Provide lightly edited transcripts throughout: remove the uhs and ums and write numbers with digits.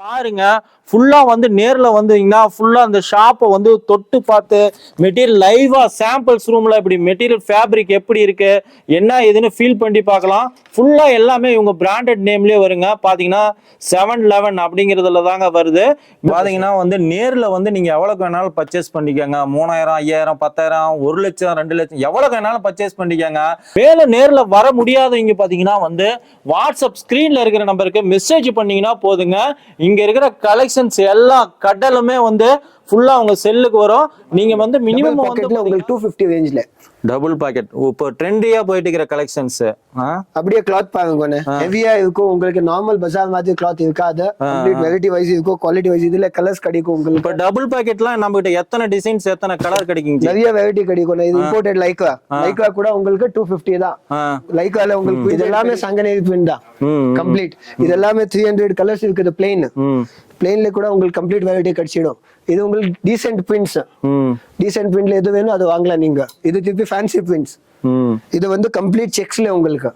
பாருங்க ஃபுல்லா வந்து நேர்ல வந்தீங்கன்னா ஃபுல்லா அந்த ஷாப்பை வந்து தொட்டு பார்த்து மெட்டீரியல் லைவா சாம்பிள்ஸ் ரூம்ல இப்படி மெட்டீரியல் ஃபேப்ரிக் எப்படி இருக்கு என்ன ஏதுன்னு ஃபீல் பண்ணி பார்க்கலாம். ஃபுல்லா எல்லாமே இவங்க பிராண்டட் நேம்லயே வருங்க. பாத்தீங்கன்னா 711 அப்படிங்கிறதுல தாங்க வருது. பாத்தீங்கன்னா வந்து நேர்ல வந்து நீங்க எவ்வளவு வேணாலும் பர்ச்சேஸ் பண்ணிக்கோங்க. 3000 5000 10,000 1 லட்சம் 2 லட்சம் எவ்வளவு வேணாலும் பர்ச்சேஸ் பண்ணிக்கோங்க. மேல நேர்ல வர முடியாதவங்க பாத்தீங்கன்னா வந்து வாட்ஸ்அப் ஸ்கிரீன்ல இருக்கிற நம்பருக்கு மெசேஜ் பண்ணீங்கன்னா போதுங்க. இங்க இருக்கிற கலெக்ஷன்ஸ் எல்லா கடலுமே வந்து ஃபுல்லா உங்க செல்லுக்கு வரும். நீங்க வந்து மினிமம் வந்து உங்களுக்கு 250 ரேஞ்ச்ல டபுள் பாக்கெட் இப்போ ட்ரெண்டியா போயிட்டு இருக்கிற கலெக்ஷன்ஸ் அப்படியே கிளாத் பாருங்க. ஹெவியா இருக்கும். உங்களுக்கு நார்மல் பஜார் மாதிரி கிளாத் இருக்காது. கம்ப்ளீட் வெரைட்டி வைஸ் இருக்கும், குவாலிட்டி வைஸ். இதுல கலர்ஸ் கிடைக்கும் உங்களுக்கு. இப்போ டபுள் பாக்கெட்லாம் நம்ம கிட்ட எத்தனை டிசைன்ஸ் எத்தனை கலர் கிடைக்கும்? நிறைய வெரைட்டி கிடைக்கும். இது இம்போர்ட்டட் லைக்ரா கூட உங்களுக்கு 250 தான். லைக்ரால உங்களுக்கு இது எல்லாமே சங்கநேரி பிரிண்ட் தான் கம்ப்ளீட். இது எல்லாமே 300 கலர்ஸ் இருக்குது. பிளெயின்ல கூட உங்களுக்கு கம்ப்ளீட் வெரைட்டி கிடைச்சிடும். இது உங்களுக்கு டீசென்ட் பிரிண்ட்ஸ். டீசென்ட் பிரிண்ட்ல எது வேணும் அது வாங்கலாம் நீங்க. இது திருப்பி ஃபேன்சி பிரிண்ட்ஸ். இது வந்து கம்ப்ளீட் செக்ஸ்ல உங்களுக்கு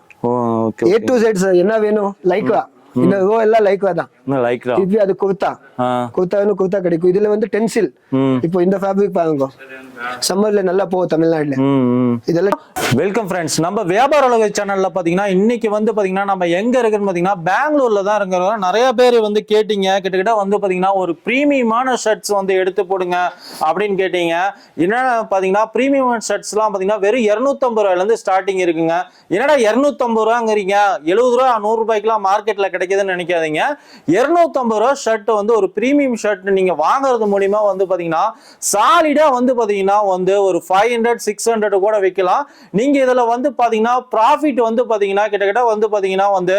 A to Z என்ன வேணும் லைக்ரா. இந்த ரோ எல்லாம் லைக்ரா தான். திருப்பி அது குர்த்தா கிடைக்கும். இதுல வந்து டென்சில். இப்போ இந்த ஃபேப்ரிக் பாருங்க, சம்மர்ல நல்லா போகும் தமிழ்நாட்டுல. இதெல்லாம் வெல்கம் ஃப்ரெண்ட்ஸ். நம்ம வியாபார உலக சேனல்ல பாத்தீங்கன்னா இன்னைக்கு வந்து பாத்தீங்கன்னா நம்ம எங்க இருக்குன்னு பாத்தீங்கன்னா பெங்களூர்ல தான் இருக்கிறோம். நிறைய பேர் வந்து கேட்டீங்க, கிட்டத்தட்ட வந்து பாத்தீங்கன்னா ஒரு பிரீமியமான ஷர்ட்ஸ் வந்து எடுத்து போடுங்க அப்படின்னு கேட்டீங்க. என்னன்னா பாத்தீங்கன்னா பிரீமியம் ஷர்ட்ஸ் எல்லாம் பாத்தீங்கன்னா வெறும் 250 ரூபாயில இருந்து ஸ்டார்டிங் இருக்குங்க. என்னடா 250 ரூபாங்கிறீங்க, 70 ரூபா 100 ரூபாய்க்குலாம் மார்க்கெட்ல கிடைக்குதுன்னு நினைக்காதீங்க. 250 ரூபா ஷர்ட் வந்து ஒரு பிரீமியம் ஷர்ட் நீங்க வாங்குறது மூலியமா வந்து பாத்தீங்கன்னா சாலிடா வந்து பாத்தீங்கன்னா வந்து ஒரு 500 600 கூட வைக்கலாம். நீங்க இதுல வந்து பாத்தீங்கன்னா ப்ராஃபிட் வந்து பாத்தீங்கன்னா கிட்டத்தட்ட வந்து பாத்தீங்கன்னா வந்து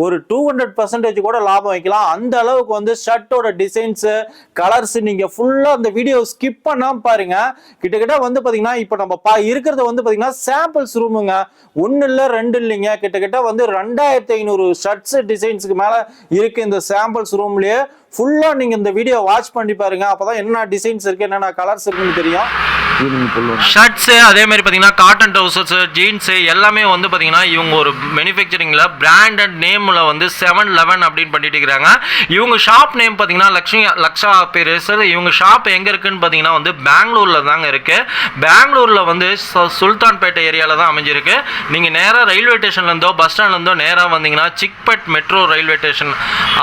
ஒரு 200% கூட லாபம் வைக்கலாம். அந்த அளவுக்கு வந்து ஷர்ட்டோட டிசைன்ஸ் கலர்ஸ் நீங்க ஃபுல்லா அந்த வீடியோ ஸ்கிப் பண்ணாம பாருங்க. கிட்டத்தட்ட வந்து பாத்தீங்கன்னா இப்ப நம்ம இருக்கிறது வந்து பாத்தீங்கன்னா சாம்பிள்ஸ் ரூமுங்க. 1 இல்ல 2 இல்லைங்க, கிட்டத்தட்ட வந்து 2500 ஷர்ட்ஸ் டிசைன்ஸ்க்கு மேல இருக்கு இந்த சாம்பிள்ஸ் ரூம்லயே. ஃபுல்லா நீங்க இந்த வீடியோ வாட்ச் பண்ணி பாருங்க. அப்பதான் என்ன டிசைன்ஸ் இருக்கு, என்னென்ன கலர்ஸ் இருக்குன்னு தெரியும். ஷர்ட்ஸ் அதே மாதிரி பாத்தீங்கன்னா காட்டன் ட்ரவுசர்ஸ், ஜீன்ஸ் எல்லாமே வந்து பாத்தீங்கன்னா இவங்க ஒரு மேனுஃபேக்சரிங்ல பிராண்டட் நேம்ல வந்து 711 அப்படின்னு பண்ணிட்டு இருக்காங்க. இவங்க ஷாப் நேம் பாத்தீங்கன்னா லக்ஷா பேரஸ். இவங்க ஷாப் எங்க இருக்குன்னு பாத்தீங்கன்னா வந்து பெங்களூர்ல தாங்க இருக்கு. பெங்களூர்ல வந்து சுல்தான்பேட் ஏரியால தான் அமைஞ்சிருக்கு. நீங்க நேரா ரயில்வே ஸ்டேஷன்ல இருந்தோ பஸ் ஸ்டாண்ட்ல இருந்தோ நேரா வந்தீங்கன்னா சிக்பெட் மெட்ரோ ரயில்வே ஸ்டேஷன்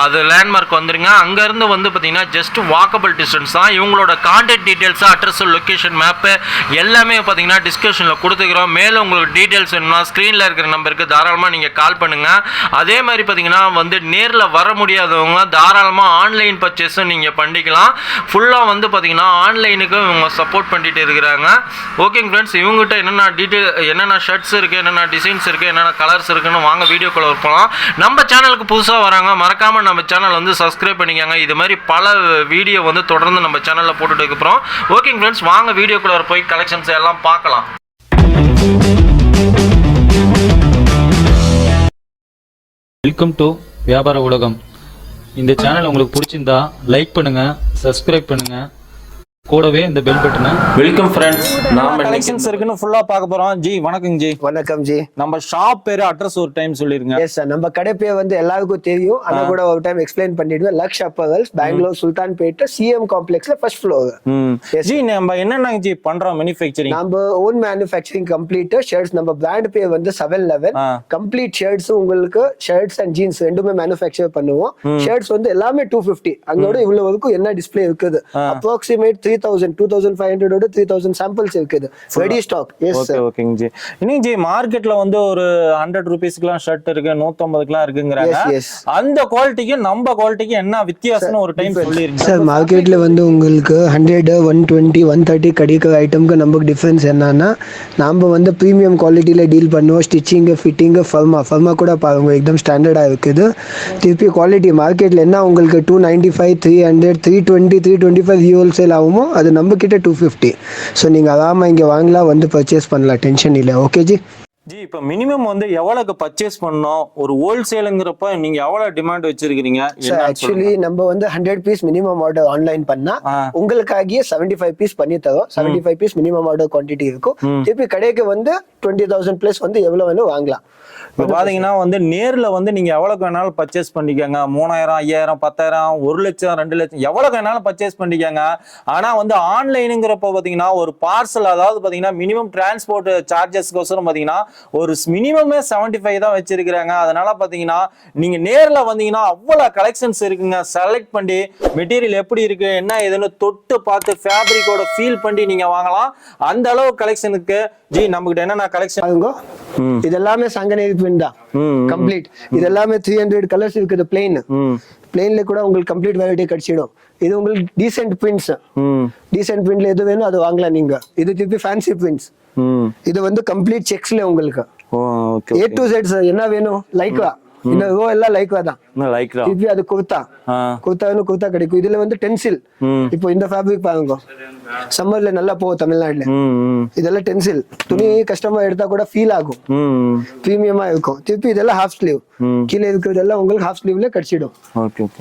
அது லேண்ட்மார்க் வந்துருங்க. அங்க இருந்து வந்து பாத்தீங்கன்னா ஜஸ்ட் வாக்கபிள் டிஸ்டன்ஸ் தான். இவங்களோட contact details, address, location, map எல்லாமே பாத்தீங்கன்னா டிஸ்கிரிப்ஷன்ல கொடுத்துக்கிறோம். மேலும் உங்களுக்கு டீடைல்ஸ் வேணும்னா ஸ்கிரீன்ல இருக்கிற நம்பருக்கு தாராளமா நீங்க கால் பண்ணுங்க. அதே மாதிரி பாத்தீங்கன்னா வந்து நேர்ல வர முடியாதவங்க தாராளமா ஆன்லைன் பர்ச்சேஸ் நீங்க பண்ணிக்கலாம். ஃபுல்லா வந்து பாத்தீங்கன்னா ஆன்லைனுக்கு இவங்க சப்போர்ட் பண்ணிட்டு இருக்கிறாங்க. ஓகேங்க ஃப்ரெண்ட்ஸ், இவங்ககிட்ட என்னென்ன டீடைல், என்னென்ன ஷர்ட்ஸ் இருக்கு, என்னென்ன டிசைன்ஸ் இருக்கு, என்னென்ன கலர்ஸ் இருக்குன்னு வாங்க வீடியோக்குள்ள போகலாம். நம்ம சேனலுக்கு புதுசா வராங்க மறக்காம நம்ம சேனல் வந்து சப்ஸ்கிரைப் பண்ணிக்கோங்க. இது மாதிரி பல வீடியோ வந்து தொடர்ந்து நம்ம சேனல்ல போட்டுட்டு இருக்கிறோம். ஓகேங்க ஃப்ரெண்ட்ஸ், வாங்க வீடியோக்குள்ள போய் கலெக்ஷன்ஸ் எல்லாம் பார்க்கலாம். வெல்கம் டு வியாபார உலகம். இந்த சேனல் உங்களுக்கு பிடிச்சிருந்தா லைக் பண்ணுங்க, சப்ஸ்கிரைப் பண்ணுங்க, கூடவே இந்த பெல் பட்டனை. வெல்கம் ஃப்ரெண்ட்ஸ், நாம கலெக்ஷன்ஸ் இருக்குன்னு ஃபுல்லா பார்க்க போறோம். ஜி வணக்கம். ஜி வணக்கம். ஜி நம்ம ஷாப் பேரு அட்ரஸ் ஒரு டைம் சொல்லிருங்க. எஸ் சார், நம்ம கடை பேர் வந்து எல்லாருக்கும் தெரியும். ஆனா கூட ஒரு டைம் எக்ஸ்பிளைன் பண்ணிடுவேன். Laksh apparels, Bangalore sultanpet CM காம்ப்ளெக்ஸ்ல ஃபர்ஸ்ட் ஃப்ளோர். ஜி நம்ம என்னென்ன ஜி பண்றோம் மேனுஃபேக்சரிங்? நம்ம ஓன் மேனுஃபேக்சரிங் கம்ப்ளீட் ஷர்ட்ஸ். நம்ம பிராண்ட் பேர் வந்து 711. கம்ப்ளீட் ஷர்ட்ஸ் உங்களுக்கு ஷர்ட்ஸ் அண்ட் ஜீன்ஸ் ரெண்டுமே மேனுஃபேக்சர் பண்ணுவோம். ஷர்ட்ஸ் வந்து எல்லாமே 250. அங்கோட இவ்வளவு வரைக்கும் என்ன டிஸ்ப்ளே இருக்குது அப்ராக்சிமேட் 2500 3000 சாம்பிள்ஸ் இருக்குது ரெடி ஸ்டாக். எஸ் ஓகே ஓகேங்க ஜி. இன்னைக்கு ஜி மார்க்கெட்ல வந்து ஒரு 100 ரூபீஸ்க்குலாம் ஷர்ட் இருக்கு, 150க்குலாம் இருக்குங்கறாங்க. அந்த குவாலிட்டிக்கு நம்ம குவாலிட்டிக்கு என்ன வித்தியாசம்னு ஒரு டைம் சொல்லிருங்க சார். மார்க்கெட்ல வந்து உங்களுக்கு 100 120 130 கிடைக்கிற ஐட்டம்க்கு நமக்கு டிஃபரன்ஸ் என்னன்னா, நாம வந்து பிரீமியம் குவாலிட்டில டீல் பண்ணுவோம். ஸ்டிச்சிங், ஃபிட்டிங், ஃபர்மா கூட பாருங்க एकदम ஸ்டாண்டர்டா இருக்குது. திருப்பி குவாலிட்டி மார்க்கெட்ல என்ன உங்களுக்கு 295 300 320 325 ஹோல்சேல் ஆகுமோ அது நம்ம கிட்ட 250. ஸோ நீங்கள் அதாமல் இங்கே வாங்கலாம், வந்து பர்ச்சேஸ் பண்ணலாம், டென்ஷன் இல்லை. Okay G. ஜி இப்போ மினிமம் வந்து எவ்வளவுக்கு பர்ச்சேஸ் பண்ணோம் ஒரு ஹோல்சேலுங்கிறப்ப நீங்க எவ்வளவு டிமாண்ட் வச்சிருக்கீங்க? ஆக்சுவலி நம்ம வந்து 100 பீஸ் மினிமம் ஆர்டர் ஆன்லைன் பண்ணா உங்களுக்காகியே 75 பீஸ் பண்ணி தரோம். 75 பீஸ் மினிமம் ஆர்டர் குவான்டிட்டி இருக்கும். திருப்பி கடைக்கு வந்து 20,000 பிளஸ் வந்து எவ்வளவு வேணும் வாங்கலாம். இப்போ பாத்தீங்கன்னா வந்து நேர்ல வந்து நீங்க எவ்வளவுக்கு வேணாலும் பர்ச்சேஸ் பண்ணிக்கோங்க. 3,000 5,000 10,000 1 லட்சம் 2 லட்சம் எவ்வளவுக்கு வேணாலும் பர்ச்சேஸ் பண்ணிக்கோங்க. ஆனா வந்து ஆன்லைனுங்கிறப்ப பாத்தீங்கன்னா ஒரு பார்சல், அதாவது பாத்தீங்கன்னா மினிமம் டிரான்ஸ்போர்ட் சார்ஜஸ்க்கோசரம் பாத்தீங்கன்னா ஒரு மினிமமே 75 தான் வச்சிருக்கிறாங்க. அதனால பாத்தீங்கன்னா நீங்க நேர்ல வந்தீங்கன்னா அவ்வளவு கலெக்ஷன்ஸ் இருக்குங்க. செலக்ட் பண்ணி மெட்டீரியல் எப்படி இருக்கு என்ன ஏதுன்னு தொட்டு பார்த்து ஃபேப்ரிக்கோட ஃபீல் பண்ணி நீங்க வாங்கலாம். அந்த அளவு கலெக்ஷனுக்கு ஜி நம்ம கிட்ட என்னென்ன கலெக்ஷன் இதெல்லாமே சங்கநேரி பிரிண்ட் தான் கம்ப்ளீட். இதெல்லாமே 300 கலர்ஸ் இருக்குது. பிளெயின்ல கூட உங்களுக்கு கம்ப்ளீட் வெரைட்டி கிடைச்சிடும். இது உங்களுக்கு டீசென்ட் பிரிண்ட்ஸ். டீசென்ட் பிரிண்ட்ல எது வேணும் அது வாங்கலாம் நீங்க. இது திருப்பி ஃபேன்சி பிரிண்ட்ஸ். இது வந்து கம்ப்ளீட் செக்ஸ்ல உங்களுக்கு A to Z என்ன வேணும் லைக்ரா. இந்த ரோ எல்லாம் லைக்ரா தான். திருப்பி அது குர்தா வேணும் குர்தா கிடைக்கும். இதுல வந்து டென்சில். இப்போ இந்த ஃபேப்ரிக் பாருங்க சம்மர்ல நல்லா போகும் தமிழ்நாட்டுல. இதெல்லாம் டென்சில் துணி கஸ்டமர் எடுத்தா கூட ஃபீல் ஆகும், பிரீமியமா இருக்கும். திருப்பி இதெல்லாம் ஹாஃப் ஸ்லீவ். கீழே இருக்கிறதெல்லாம் உங்களுக்கு ஹாஃப் ஸ்லீவ்ல கிடைச்சிடும்.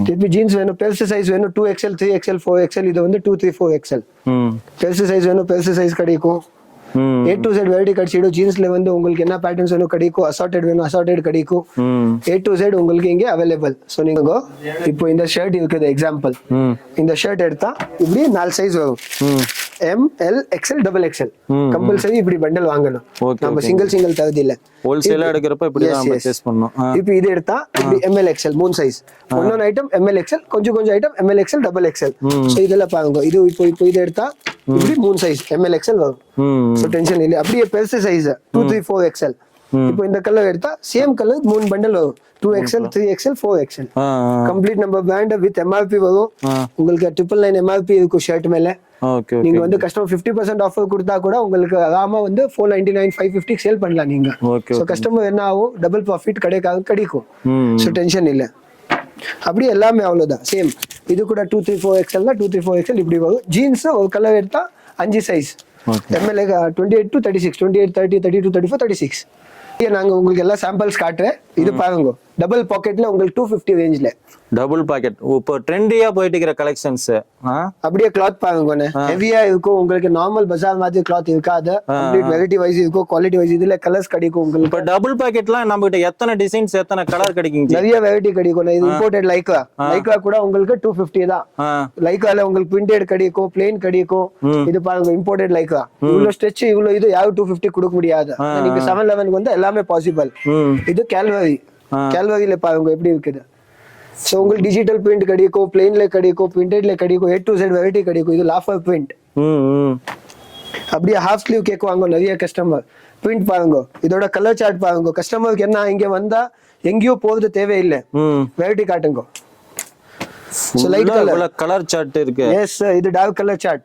திருப்பி ஜீன்ஸ் வேணும் பெருசு சைஸ் வேணும் 2XL 3XL 4XL. இது வந்து 2 3 4XL. பெருசு சைஸ் வேணும் பெருசு சைஸ் கிடைக்கும். A to Z வெரைட்டி கிடைச்சிடும். ஜீன்ஸ்ல வந்து உங்களுக்கு என்ன பேட்டர்ன்ஸ் வேணும் கிடைக்கும். அசார்டட் வேணும் அசார்டட் கிடைக்கும். A to Z உங்களுக்கு இங்கே அவைலபிள். ஸோ நீங்க இப்போ இந்த ஷர்ட் இருக்குது எக்ஸாம்பிள். இந்த ஷர்ட் எடுத்தா இப்படி 4 சைஸ் வரும். M L XL XXL compulsory இப்படி பண்டல் வாங்கணும். நம்ம சிங்கிள் தகுதி இல்ல. ஹோல்சேலா எடுக்கிறப்ப இப்படி தான் பர்ச்சேஸ் பண்ணனும். இப்போ இது எடுத்தா இப்படி ML XL 3 சைஸ். ஒன்னொரு ஐட்டம் ML XL கொஞ்சம் item ML XL XXL. So இதெல்லாம் பாருங்க. இது இப்போ இது எடுத்தா இப்படி 3 சைஸ் ML XL வரும். சோ டென்ஷன் இல்ல. அப்படியே பெருசு சைஸ் 2 3 4XL. இப்போ இந்த கலர் எடுத்தா சேம் கலர் 3 பண்டல் வரும். 2XL 3XL 4XL கம்ப்ளீட் நம்ம பிராண்ட் வித் MRP வரும். உங்களுக்கு 999 MRP இருக்கும் ஷர்ட் மேல. நீங்க வந்து கஸ்டமர் 50% ஆஃபர் கொடுத்தா கூட உங்களுக்கு ஆமா வந்து 499 550 சேல் பண்ணலாம் நீங்க. சோ கஸ்டமர் என்ன ஆகும் டபுள் ப்ராஃபிட் கிடைக்கும். சோ டென்ஷன் இல்ல. அப்படி எல்லாமே அவ்வளவுதான் சேம். இது கூட 2 3 4XL னா 2 3 4XL இப்படி வரும். ஜீன்ஸ் ஒரு கலர் எடுத்தா 5 சைஸ் ML 28 to 36 28 30 32 34 36. நாங்க உங்களுக்கு எல்லாம் சாம்பிள்ஸ் காட்டுறேன். இது பாருங்க டபுள் பாக்கெட்ல உங்களுக்கு 250 ரேஞ்ச்ல டபுள் பாக்கெட் இப்போ ட்ரெண்டியா போயிட்டு இருக்கிற கலெக்ஷன்ஸ். அப்படியே கிளாத் பாருங்க ஹெவியா இருக்கும். உங்களுக்கு நார்மல் பஜார் மாதிரி கிளாத் இருக்காது. கம்ப்ளீட் வெரைட்டி வைஸ் இருக்கும் குவாலிட்டி வைஸ். இதுல கலர்ஸ் கிடைக்கும் உங்களுக்கு. இப்போ டபுள் பாக்கெட்லாம் நம்ம கிட்ட எத்தனை டிசைன்ஸ் எத்தனை கலர் கிடைக்கும்? நிறைய வெரைட்டி கிடைக்கும். இது இம்போர்ட்டட் லைக்ரா கூட உங்களுக்கு 250 தான். லைக்ரால உங்களுக்கு பிரிண்டட் கிடைக்கும் பிளெயின் கிடைக்கும். இது பாருங்க இம்போர்ட்டட் லைக்ரா. இவ்வளவு ஸ்ட்ரெச் இவ்வளவு இது யாரும் 250 கொடுக்க முடியாது. நீங்க 711 வந்து எல்லாமே பாசிபிள். இது கேல்வரியில பாருங்க எப்படி இருக்குது. சோ உங்களுக்கு டிஜிட்டல் பிரிண்ட் கிடைக்கும் பிளெயின்ல கிடைக்கும் பிரிண்டட்ல கிடைக்கும் A to Z வெரைட்டி கிடைக்கும். இது லாஃபர் பிரிண்ட். அப்படியே ஹாஃப் ஸ்லீவ் கேக்குவாங்க நிறைய கஸ்டமர். பிரிண்ட் பாருங்க இதோட கலர் சார்ட் பாருங்க. கஸ்டமருக்கு என்ன இங்க வந்தா எங்கேயோ போறது தேவையில்லை. வெரைட்டி காட்டுங்க. சோ லைட் கலர் சார்ட் இருக்கு. எஸ் இது டார்க் கலர் சார்ட்.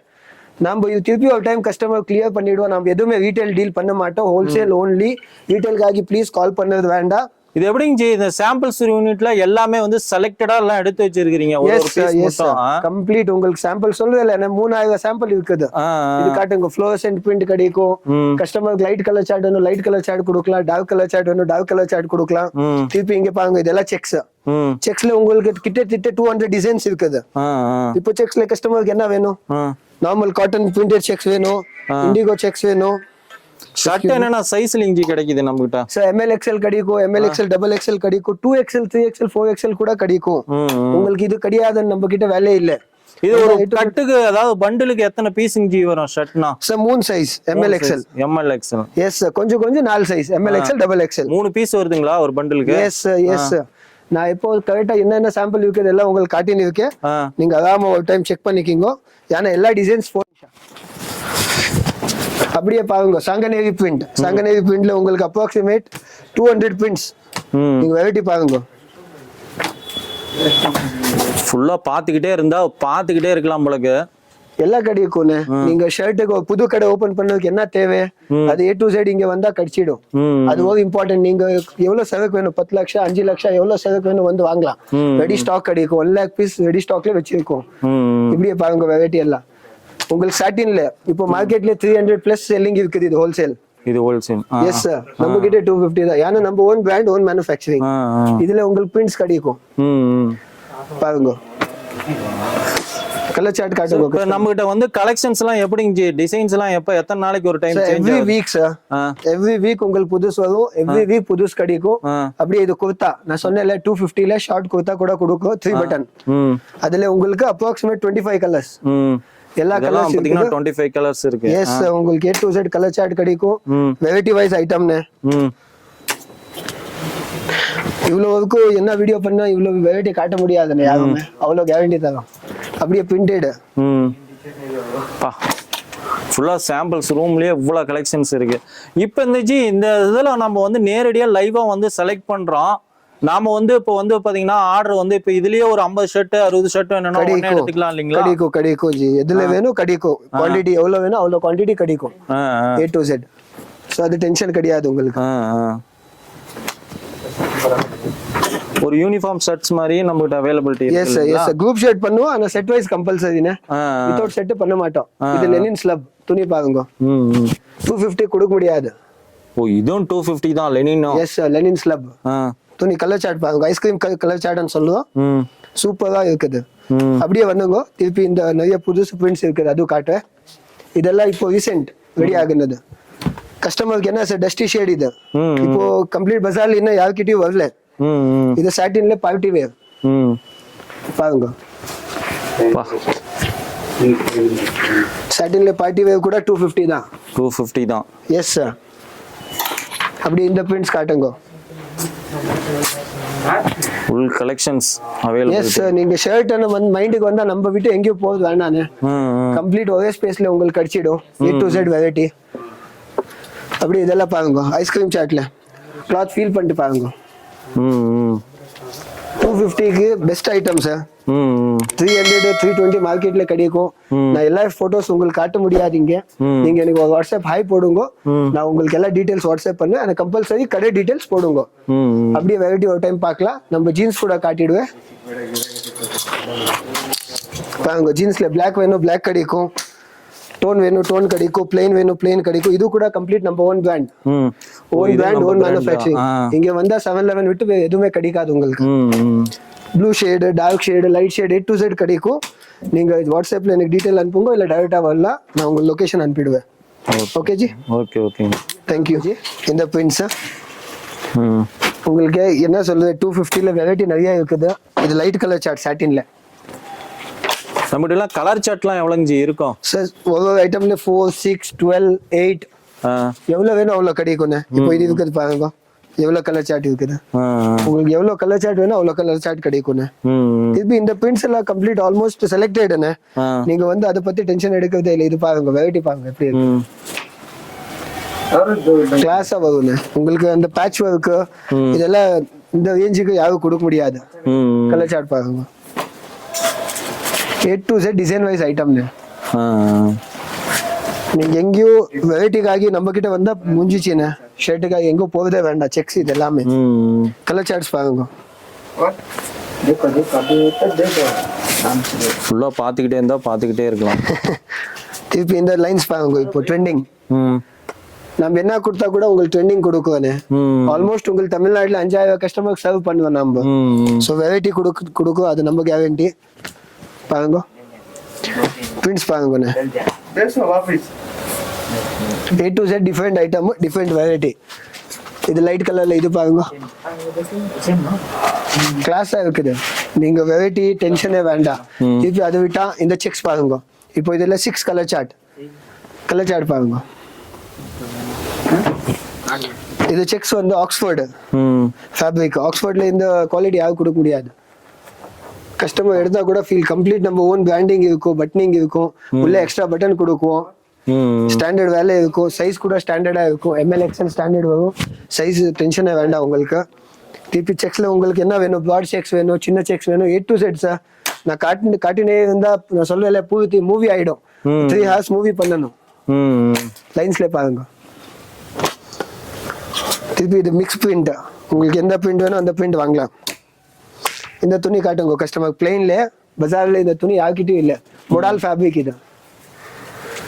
நம்ம இது திருப்பி ஒரு டைம் கஸ்டமர் கிளியர் பண்ணிடுவோம். நம்ம எதுவுமே ரீட்டைல் டீல் பண்ண மாட்டோம். Wholesale only. ரீட்டைலுக்காகி ப்ளீஸ் கால் பண்ணது வேண்டாம். இது எப்படிங்க இந்த சாம்பிள்ஸ் யூனிட்ல எல்லாமே வந்து செலக்டடா எல்லாம் எடுத்து வச்சிருக்கீங்க. கம்ப்ளீட் உங்களுக்கு சாம்பிள் சொல்றதுல 3000 சாம்பிள் இருக்குது. இது காட்டுங்க. ஃப்ளோரசன்ட் பிரிண்ட் கிடைக்கும். கஸ்டமருக்கு லைட் கலர் சார்ட் வேணும் லைட் கலர் சார்ட் கொடுக்கலாம். டார்க் கலர் சார்ட் வேணும் டார்க் கலர் சார்ட் கொடுக்கலாம். திருப்பி இங்க பாருங்க இதெல்லாம் செக்ஸ்ல உங்களுக்கு கிட்ட 200 டிசைன்ஸ் இருக்குது. இப்போ செக்ஸ்ல கஸ்டமருக்கு என்ன வேணும்? நார்மல் காட்டன் பிரிண்டட் செக்ஸ் வேணும். இண்டிகோ செக்ஸ் வேணும். ஷர்ட் என்னன்னா சைஸ்ல இங்க கிடைக்குது நம்ம கிட்ட. சோ ML XL கிடைக்கும் ML XL XXL கிடைக்கும். 2XL 3XL 4XL கூட கிடைக்கும். உங்களுக்கு இது கிடையாது நம்ம கிட்ட வேலை இல்ல. இது ஒரு கட்டுக்கு அதாவது பண்டலுக்கு எத்தனை பீஸ் இங்க வரும் ஷர்ட்னா? Sir 3 size ML XL yes கொஞ்சம் 4 size ML XL XXL 3 piece வருதுங்களா ஒரு பண்டலுக்கு? எஸ் நான் இப்போ கரெக்டா என்னென்ன சாம்பிள் இருக்குது எல்லாம் உங்களுக்கு காட்டின்னு இருக்கேன். நீங்க அதாம ஒரு டைம் செக் பண்ணிக்கிங்க. ஏன்னா எல்லா டிசைன்ஸ் அப்படியே பாருங்க சங்கநேரி பிரிண்ட்ல உங்களுக்கு அப்ராக்சிமேட் 200 பிரிண்ட்ஸ். நீங்க வெரைட்டி பாருங்க. ஃபுல்லா பாத்துக்கிட்டே இருக்கலாம் போலக்கு. எல்லா கடைக்கும் நீங்க ஷர்ட்டுக்கு புது கடை ஓபன் பண்ணதுக்கு என்ன தேவை அது A to Z இங்க வந்தா கிடைச்சிடும். அது ஒரு இம்பார்ட்டன்ட். நீங்க எவ்வளவு சரக்கு வேணும் 10 லட்சம் 5 லட்சம் எவ்வளவு சரக்கு வேணும் வந்து வாங்கலாம். ரெடி ஸ்டாக் கிடைக்கும். 1 lakh பீஸ் ரெடி ஸ்டாக்ல வச்சிருக்கோம். இப்படியே பாருங்க வெரைட்டி எல்லாம் உங்களுக்கு சாட்டின்ல இப்போ மார்க்கெட்ல 300 பிளஸ் செல்லிங் இருக்குது. இது ஹோல்சேல் இது ஹோல்சேல். எஸ் சார், நம்ம கிட்ட 250 தான். ஏன்னா நம்ம ஓன் பிராண்ட், ஓன் மேனுஃபேக்சரிங். இதுல உங்களுக்கு பிரிண்ட்ஸ் கிடைக்கும். பாருங்க கலர் சார்ட் காட்டுங்க. இப்போ நம்ம கிட்ட வந்து கலெக்ஷன்ஸ் எல்லாம் எப்படிங்க, டிசைன்ஸ் எல்லாம் எப்ப எத்தனை நாளைக்கு ஒரு time change every week sir, every week உங்களுக்கு புதுசு வரும், எவ்ரி வீக் புதுசு கிடைக்கும். அப்படியே இது குர்தா நான் சொன்னேன்ல 250ல ஷார்ட் குர்தா கூட கொடுக்கும் 3 பட்டன். அதுல உங்களுக்கு அப்ராக்சிமேட் 25 கலர்ஸ். எல்லா கலர்ஸ் பாத்தீங்கன்னா 25 கலர்ஸ் இருக்கு. எஸ் உங்களுக்கு A to Z colour chart கிடைக்கும். வெரைட்டி வைஸ் ஐட்டம்னே. இவ்வளவுக்கு என்ன வீடியோ பண்ணா இவ்வளவு வெரைட்டி காட்ட முடியாதுன்னு யாருமே, அவ்வளவு கேரண்டி தரோம். அப்படியே பிரிண்டட். ஃபுல்லா சாம்பிள்ஸ் ரூம்லயே இவ்வளவு கலெக்ஷன்ஸ் இருக்கு. இப்போ இந்த இதுல நம்ம வந்து நேரடியா லைவா வந்து செலக்ட் பண்றோம். நாம வந்து இப்போ வந்து பாத்தீங்கன்னா ஆர்டர் வந்து இப்போ இதுலயே ஒரு 50 ஷர்ட் 60 ஷர்ட் வேணும்னா உடனே எடுத்துக்கலாம் இல்லீங்களா? கிடைக்கும் ஜி, எதுல வேணும் கிடைக்கும். குவாண்டிட்டி எவ்வளவு வேணும் அவ்வளவு குவாண்டிட்டி கிடைக்கும். A to Z. சோ அது டென்ஷன் கிடையாது உங்களுக்கு. ஒரு யூனிஃபார்ம் ஷர்ட்ஸ் மாதிரி நமக்கு அவேலபிலிட்டி இருக்கு. எஸ் எஸ் குரூப் ஷர்ட் பண்ணுவோம். ஆனா செட் வைஸ் கம்பல்சரினே. வித்அவுட் செட் பண்ண மாட்டோம். இது லெனின் ஸ்லப் துணி பாருங்க. 250 கொடுக்க முடியாது. ஓ இதுவும் 250 தான் லெனின். எஸ் லெனின் ஸ்லப் துணி. கலர் சார்ட் பாருங்க, ஐஸ்கிரீம் கலர் சார்ட்னு சொல்லுவோம். சூப்பரா இருக்குது. அப்படியே வந்துங்க திருப்பி இந்த நிறைய புதுசு பிரிண்ட்ஸ் இருக்குது, அது காட்டுறேன். இதெல்லாம் இப்போ ரீசெண்ட் ரெடி ஆகுனது. கஸ்டமருக்கு என்ன சார் டஸ்டி ஷேட் இது. இப்போ கம்ப்ளீட் பஜார்ல இன்னும் யார்கிட்டயும் வரல. இது சாட்டின்ல பார்ட்டி வேர் பாருங்க. சாட்டின்ல பார்ட்டி வேர் கூட 250 தான். 250 தான். Yes sir. அப்படி இந்த பிரிண்ட்ஸ் காட்டுங்க. Full collections available. Yes sir, நீங்க ஷர்ட் வந்து மைண்டுக்கு வந்தா நம்ம விட்டு எங்கேயோ போகுது வேணானே. கம்ப்ளீட் ஒரே ஸ்பேஸ்ல உங்களுக்கு கிடைச்சிடும். A to Z variety. அப்படி இதெல்லாம் பாருங்க ஐஸ்கிரீம் சாட்ல கிளாத் ஃபீல் பண்ணிட்டு பாருங்க. 250க்கு பெஸ்ட் ஐட்டம் சார். 300 320 மார்க்கெட்ல கிடைக்கும். நான் எல்லா போட்டோஸ் உங்களுக்கு காட்ட முடியாதீங்க. நீங்க எனக்கு வாட்ஸ்அப் ஹாய் போடுங்க. நான் உங்களுக்கு எல்லா டீடைல்ஸ் வாட்ஸ்அப் பண்ணேன். எனக்கு கம்பல்சரி கடை டீடைல்ஸ் போடுங்க. அப்படியே வெரைட்டி ஒரு டைம் பார்க்கலாம். நம்ம ஜீன்ஸ் கூட காட்டிடுவேன் பாருங்க. ஜீன்ஸ்ல பிளாக் வேணும் பிளாக் கிடைக்கும், டோன் வேணும் டோன் கிடைக்கும், பிளெயின் வேணும் பிளெயின் கிடைக்கும். இது கூட கம்ப்ளீட் நம்ம own brand, own brand, own manufacturing. இங்க வந்தா 711 விட்டு எதுவுமே கிடைக்காது உங்களுக்கு. Blue shade, dark shade, light shade A to Z கிடைக்கும். நீங்க வாட்ஸ்அப்ல எனக்கு டீடைல் அனுப்புங்க, இல்ல டைரக்டா வரலாம். நான் உங்க லொகேஷன் அனுப்பிடுவேன். ஓகே ஜி. ஓகே ஓகே தேங்க் யூ ஜி. இந்த பிரிண்ட்ஸ் உங்களுக்கு என்ன சொல்றது 250ல வெரைட்டி நிறைய இருக்குது. இது லைட் கலர் சார்ட் சாட்டின்ல. நம்மகிட்ட எல்லாம் கலர் சார்ட்லாம் எவ்வளவுங்க இருக்கும் சார்? ஒவ்வொரு ஐட்டம்ல 4 6 12 8 எவ்வளவு வேணும் அவ்வளவு கிடைக்கும். இப்போ இது இருக்குது பாருங்க, எவ்வளவு கலர் சார்ட் இருக்குது. உங்களுக்கு எவ்வளவு கலர் சார்ட் வேணும் அவ்வளவு கலர் சார்ட் கிடைக்கும். திருப்பி இந்த பிரிண்ட்ஸ் எல்லாம் கம்ப்ளீட் ஆல்மோஸ்ட் செலக்டட்னு. நீங்க வந்து அதை பத்தி டென்ஷன் எடுக்கிறதே இல்லை. இது பாருங்க வெரைட்டி பாருங்க எப்படி இருக்கு. கிளாஸா வரும் உங்களுக்கு. அந்த பேட்ச் ஒர்க் இதெல்லாம் இந்த ரேஞ்சுக்கு யாரும் கொடுக்க முடியாது. கலர் சார்ட் பாருங்க. A to Z design wise ஐட்டம்னு. நீங்க எங்கேயோ வெரைட்டிக்காகி நம்ம கிட்ட வந்தா முடிஞ்சிச்சுன்னு. ஷர்ட்டுக்காக எங்கோ போகவே வேண்டாம். செக்ஸ் இது எல்லாமே. கலர் சார்ட்ஸ் பாருங்க. ஃபுல்லா பாத்துக்கிட்டே இருந்தா பாத்துக்கிட்டே இருக்கலாம். திருப்பி இந்த லைன்ஸ் பாருங்க. இப்போ ட்ரெண்டிங் நம்ம என்ன கொடுத்தா கூட உங்களுக்கு ட்ரெண்டிங் கொடுக்குவானே. ஆல்மோஸ்ட் உங்களுக்கு தமிழ்நாட்டுல 5000 கஸ்டமருக்கு சர்வ் பண்ணுவோம் நம்ம. ஸோ வெரைட்டி கொடுக்கும், அது நம்ம கேரண்டி. பாருங்க பிரிண்ட்ஸ் பாருங்க. A to Z different item, different variety. இது லைட் கலர்ல இது பாருங்க, கிளாஸா இருக்குது. நீங்க வெரைட்டி டென்ஷனே வேண்டாம். இப்போ அதை விட்டா இந்த செக்ஸ் பாருங்க. இப்போ இதுல 6 கலர் சார்ட் பாருங்க. இது செக்ஸ் வந்து ஆக்ஸ்போர்டு ஃபேப்ரிக். ஆக்ஸ்போர்ட்ல இந்த குவாலிட்டி யாரும் கொடுக்க முடியாது. கஸ்டமர் எடுத்தா கூட ஃபீல் கம்ப்ளீட் நம்ம ஓன் பிராண்டிங் இருக்கும், பட்டனிங் இருக்கும், உள்ள எக்ஸ்ட்ரா பட்டன் கொடுக்குவோம், ஸ்டாண்டர்ட் வேலை இருக்கும், சைஸ் கூட ஸ்டாண்டர்டா இருக்கும். ML XL ஸ்டாண்டர்ட் வரும். சைஸ் டென்ஷனே வேண்டாம் உங்களுக்கு. டிபி செக்ஸ்ல உங்களுக்கு என்ன வேணும், ப்ராட் செக்ஸ் வேணும், சின்ன செக்ஸ் வேணும், A to Z சார். நான் காட்டினே இருந்தா நான் சொல்லல பூர்த்தி மூவி ஆயிடும். 3 hours மூவி பண்ணணும். லைன்ஸ்ல பாருங்க. திருப்பி இது மிக்ஸ் பிரிண்ட். உங்களுக்கு எந்த பிரிண்ட் வேணும் அந்த பிரிண்ட் வாங்கலாம். இந்த துணி காட்டுங்க கஸ்டமர். பிளெயின்ல பஜார்ல இந்த துணி யார்கிட்டயும் இல்லை. மொடால் ஃபேப்ரிக் இது.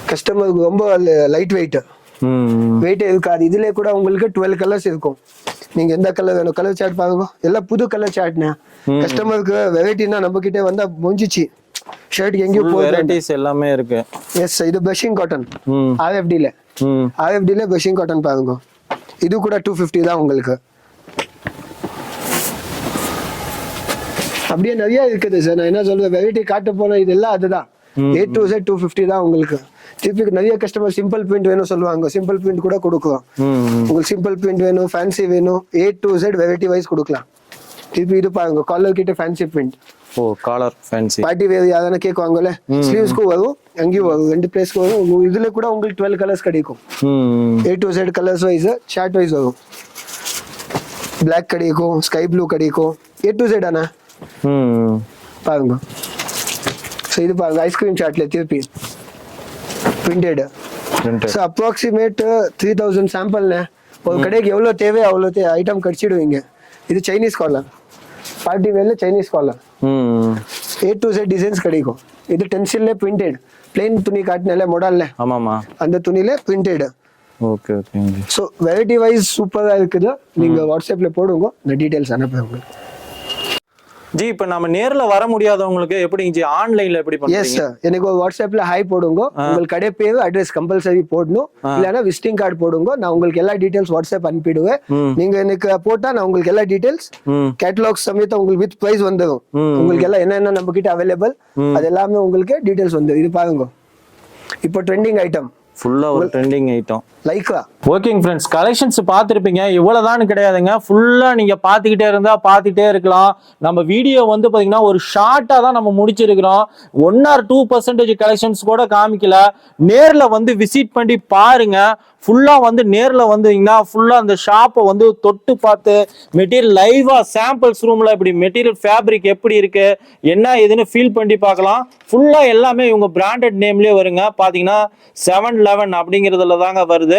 கஸ்டமருக்கு ரொம்ப லைட் வெயிட். வெயிட் இருக்காது. இதுல கூட உங்களுக்கு 12 கலர்ஸ் இருக்கும். நீங்க எந்த கலர் வேணும், கலர் சார்ட் பாருங்க, எல்லாம் புது கலர் சார்ட்னா. கஸ்டமருக்கு வெரைட்டினா நம்ம கிட்ட வந்தா முடிஞ்சிச்சு. ஷர்ட் எங்கேயும் போகுது, வெரைட்டிஸ் எல்லாமே இருக்கு. எஸ், இது பிரஷிங் காட்டன் RFD ல பிரஷிங் காட்டன் பாருங்க. இது கூட 250 தான் உங்களுக்கு. அப்படியே நிறைய இருக்குது சார். நான் என்ன சொல்றேன், வெரைட்டி காட்ட போன இதெல்லாம் அதுதான். A to Z 250 தான் உங்களுக்கு. திருப்பி நிறைய கஸ்டமர் சிம்பிள் பிரிண்ட் வேணும் சொல்லுவாங்க, சிம்பிள் பிரிண்ட் கூட கொடுக்கலாம். உங்களுக்கு சிம்பிள் பிரிண்ட் வேணும், ஃபேன்சி வேணும், A to Z variety wise கொடுக்கலாம். திருப்பி இது பாருங்க, காலர் கிட்ட fancy print. Oh, collar fancy party wear யாரான கேட்குவாங்கல்ல, ஸ்லீவ்ஸ்க்கு வரும், அங்கேயும் வரும், 2 பிளேஸ்க்கு வரும். இதுல கூட உங்களுக்கு 12 கலர்ஸ் கிடைக்கும். A to Z colours wise, short wise வரும். பிளாக் கிடைக்கும், ஸ்கை ப்ளூ கிடைக்கும். A to Z ஆனா பாருங்க. ஸோ இது பாருங்க, ஐஸ்கிரீம் சார்ட்ல திருப்பி பிரிண்டட். ஸோ அப்ராக்சிமேட் 3000 சாம்பிள்னு ஒரு கடைக்கு எவ்வளோ தேவையோ அவ்வளோ ஐட்டம் கடிச்சிடுவீங்க. இது சைனீஸ் காலர், பார்ட்டி வேர்ல Chinese collar. A to Z designs கிடைக்கும். இது டென்சில்ல பிரிண்டட், பிளெயின் துணி காட்டினால மொடல்ல, ஆமாமா, அந்த துணியில printed. Okay okay. So variety wise சூப்பரா இருக்குது. நீங்க வாட்ஸ்அப்ல போடுங்க, இந்த டீடைல்ஸ் அனுப்புறேன் உங்களுக்கு. ஜி, இப்ப நம்ம நேர்ல வர முடியாதவங்களுக்கு எப்படி ஜி ஆன்லைன்ல எப்படி பண்றீங்க? எஸ் சார், எனக்கு ஒரு வாட்ஸ்அப்ல ஹாய் போடுங்க. உங்களுக்கு கடை பேரு அட்ரஸ் கம்பல்சரி போடணும், இல்லைன்னா விசிட்டிங் கார்டு போடுங்க. நான் உங்களுக்கு எல்லா டீடைல்ஸ் வாட்ஸ்அப் அனுப்பிடுவேன். நீங்க எனக்கு போட்டா நான் உங்களுக்கு எல்லா டீடைல்ஸ் கேட்டலாக் சமேத உங்களுக்கு வித் பிரைஸ் வந்துடும். உங்களுக்கு எல்லாம் என்னென்ன நம்ம கிட்ட அவைலபிள் அது எல்லாமே உங்களுக்கு டீடைல்ஸ் வந்துடும். இது பாருங்க, இப்போ ட்ரெண்டிங் ஐட்டம், ஃபுல்லா ஒரு ட்ரெண்டிங் ஐட்டம் லைக்கா. ஓகேங்க ஃப்ரெண்ட்ஸ், கலெக்ஷன்ஸ் பார்த்துருப்பீங்க. இவ்வளவுதான் கிடையாதுங்க, ஃபுல்லா நீங்க பார்த்துக்கிட்டே இருந்தா பார்த்துட்டே இருக்கலாம். நம்ம வீடியோ வந்து பாத்தீங்கன்னா ஒரு ஷார்ட்டா தான் நம்ம முடிச்சிருக்கிறோம். 1 or 2% கலெக்ஷன்ஸ் கூட காமிக்கல. நேர்ல வந்து விசிட் பண்ணி பாருங்க. ஃபுல்லா வந்து நேர்ல வந்தீங்கன்னா ஃபுல்லா அந்த ஷாப்பை வந்து தொட்டு பார்த்து மெட்டீரியல் லைவா சாம்பிள்ஸ் ரூம்ல இப்படி மெட்டீரியல் ஃபேப்ரிக் எப்படி இருக்கு என்ன ஏதுன்னு ஃபீல் பண்ணி பார்க்கலாம். ஃபுல்லா எல்லாமே இவங்க பிராண்டட் நேம்லயே வருங்க. பாத்தீங்கன்னா 711 அப்படிங்கிறதுல தாங்க வருது.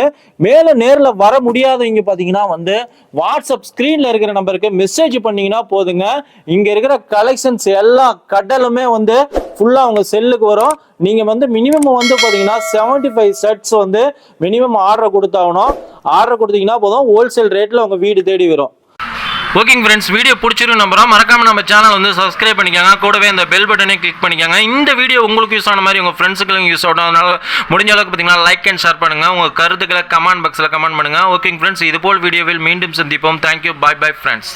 மேல நேர்ல வர முடியாதவங்க பாத்தீங்கன்னா வந்து வாட்ஸ்அப் ஸ்கிரீன்ல இருக்கிற நம்பருக்கு மெசேஜ் பண்ணீங்கன்னா போதுங்க. இங்க இருக்கிற கலெக்ஷன்ஸ் எல்லா கடலுமே வந்து ஃபுல்லா உங்க செல்லுக்கு வரும். நீங்க வந்து மினிமம் வந்து பாத்தீங்கன்னா 75 ஷர்ட்ஸ் வந்து மினிமம் ஆர்டர் கொடுத்தாகணும். ஆர்டர் கொடுத்தீங்கன்னா போதும், ஹோல்சேல் ரேட்ல உங்க வீடு தேடி வரும். ஓகேங்க ஃப்ரெண்ட்ஸ், வீடியோ பிடிச்சிரும் நம்புறோம். மறக்காம நம்ம சேனல் வந்து சப்ஸ்கிரைப் பண்ணிக்கோங்க, கூடவே இந்த பெல் பட்டனை கிளிக் பண்ணிக்கோங்க. இந்த வீடியோ உங்களுக்கு யூஸ் ஆன மாதிரி உங்க ஃப்ரெண்ட்ஸுக்கு யூஸ் ஆகும். அதனால முடிஞ்ச அளவுக்கு பார்த்தீங்கன்னா லைக் அண்ட் ஷேர் பண்ணுங்க. உங்க கருத்துக்களை கமெண்ட் பாக்ஸில் கமெண்ட் பண்ணுங்க. ஓகேங்க ஃப்ரெண்ட்ஸ், இது போல் வீடியோவில் மீண்டும் சந்திப்போம். தேங்க்யூ, பாய் பாய் ஃப்ரெண்ட்ஸ்.